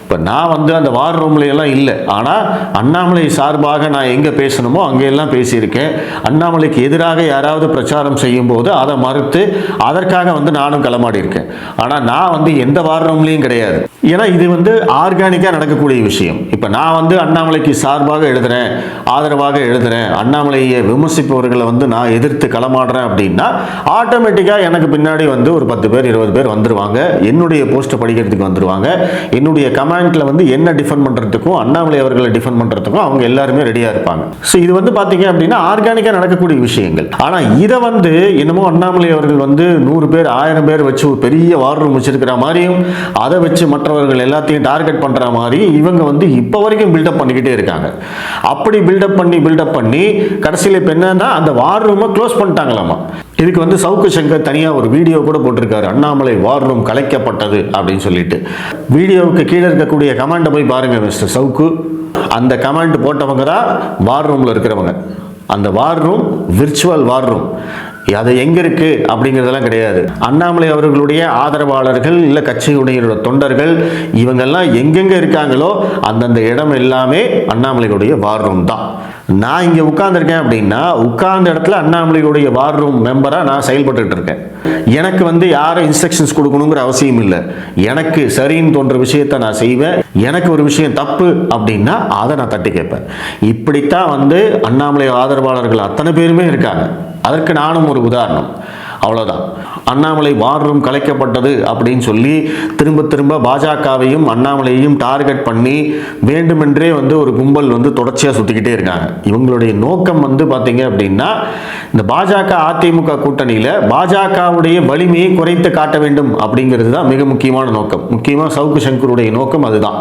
இப்போ நான் வந்து அந்த வார் ரூம்லையெல்லாம் இல்லை. ஆனால் அண்ணாமலை சார்பாக நான் எங்கே பேசணுமோ அங்கெல்லாம் பேசியிருக்கேன். அண்ணாமலைக்கு எதிராக யாராவது பிரச்சாரம் செய்யும் போது அதை மறுத்து அதற்காக வந்து நானும் களமாடி இருக்கேன். ஆனால் நான் வந்து எந்த வார் ரூம்லையும் கிடையாது. ஏன்னா இது வந்து ஆர்கானிக்காக நடக்கக்கூடிய விஷயம். இப்போ நான் வந்து அண்ணாமலைக்கு சார்பாக எழுதுறேன், ஆதரவாக எழுதுறேன், அண்ணாமலையை விமர்சிப்பவர்களை வந்து நான் எதிர்த்து களமாடுறேன் அப்படின்னா ஆட்டோமேட்டிக்காக எனக்கு பின்னாடி வந்து ஒரு 10 பேர் 20 பேர் வந்துருவாங்க. என்னுடைய போஸ்ட்டை படிக்கிறதுக்கு வந்துருவாங்க. என்னுடைய கமெண்ட்ல வந்து என்ன டிஃபெண்ட் பண்றதுக்கும் அண்ணாமலை அவர்களை டிஃபெண்ட் பண்றதுக்கும் அவங்க எல்லாருமே ரெடியா இருப்பாங்க. ஸோ இது வந்து பாத்தீங்க அப்படின்னா ஆர்கானிக்கா நடக்கக்கூடிய விஷயங்கள். ஆனா இதை வந்து என்னமோ அண்ணாமலை அவர்கள் வந்து 100 பேர் 1000 பேர் வச்சு ஒரு பெரிய வார் ரூம் வச்சிருக்கிற மாதிரியும் அதை வச்சு மற்றவர்கள் எல்லாத்தையும் டார்கெட் பண்ற மாதிரி இவங்க வந்து இப்போ வரைக்கும் பில்டப் பண்ணிக்கிட்டே இருக்காங்க. அப்படி பில்டப் பண்ணி கடைசியில் இப்போ என்னன்னா அந்த வார் ரூமை க்ளோஸ் பண்ணிட்டாங்களாமா. இதுக்கு வந்து சவுக்கு சங்கர் தனியாக ஒரு வீடியோ கூட போட்டிருக்காரு, அண்ணாமலை வார் ரூம் கலைக்கப்பட்டது அப்படின்னு சொல்லிட்டு. வீடியோவுக்கு கீழே இருக்கக்கூடிய கமெண்ட்டை போய் பாருங்க மிஸ்டர் சவுக்கு. அந்த கமெண்ட் போட்டவங்க தான் வார் ரூமில் இருக்கிறவங்க. அந்த வார் ரூம் விர்ச்சுவல் வார் ரூம். அது எங்கே இருக்குது அப்படிங்கிறதெல்லாம் கிடையாது. அண்ணாமலை அவர்களுடைய ஆதரவாளர்கள் இல்லை கட்சியுடைய தொண்டர்கள் இவங்கெல்லாம் எங்கெங்கே இருக்காங்களோ அந்தந்த இடம் எல்லாமே அண்ணாமலையுடைய வார் ரூம் தான். நான் இங்கே உட்கார்ந்துருக்கேன் அப்படின்னா உட்கார்ந்த இடத்துல அண்ணாமலையுடைய வார் ரூம் மெம்பராக நான் செயல்பட்டு இருக்கேன். எனக்கு வந்து யாரும் இன்ஸ்ட்ரக்ஷன்ஸ் கொடுக்கணுங்கிற அவசியம் இல்லை. எனக்கு சரின்னு தோன்ற விஷயத்தை நான் செய்வேன். எனக்கு ஒரு விஷயம் தப்பு அப்படின்னா அதை நான் தட்டி கேட்பேன். இப்படித்தான் வந்து அண்ணாமலை ஆதரவாளர்கள் அத்தனை பேருமே இருக்காங்க. அதற்கு நானும் ஒரு உதாரணம். அவ்வளோதான். அண்ணாமலை வார் ரூம் கலைக்கப்பட்டது அப்படின்னு சொல்லி திரும்ப திரும்ப பாஜகவையும் அண்ணாமலையையும் டார்கெட் பண்ணி வேண்டுமென்றே வந்து ஒரு கும்பல் வந்து தொடர்ச்சியாக சுற்றிக்கிட்டே இருக்காங்க. இவங்களுடைய நோக்கம் வந்து பார்த்தீங்க அப்படின்னா இந்த பாஜக அதிமுக கூட்டணியில் பாஜகவுடைய வலிமையை குறைத்து காட்ட வேண்டும் அப்படிங்கிறது தான் மிக முக்கியமான நோக்கம். முக்கியமாக சவுக்கு சங்கருடைய நோக்கம் அதுதான்.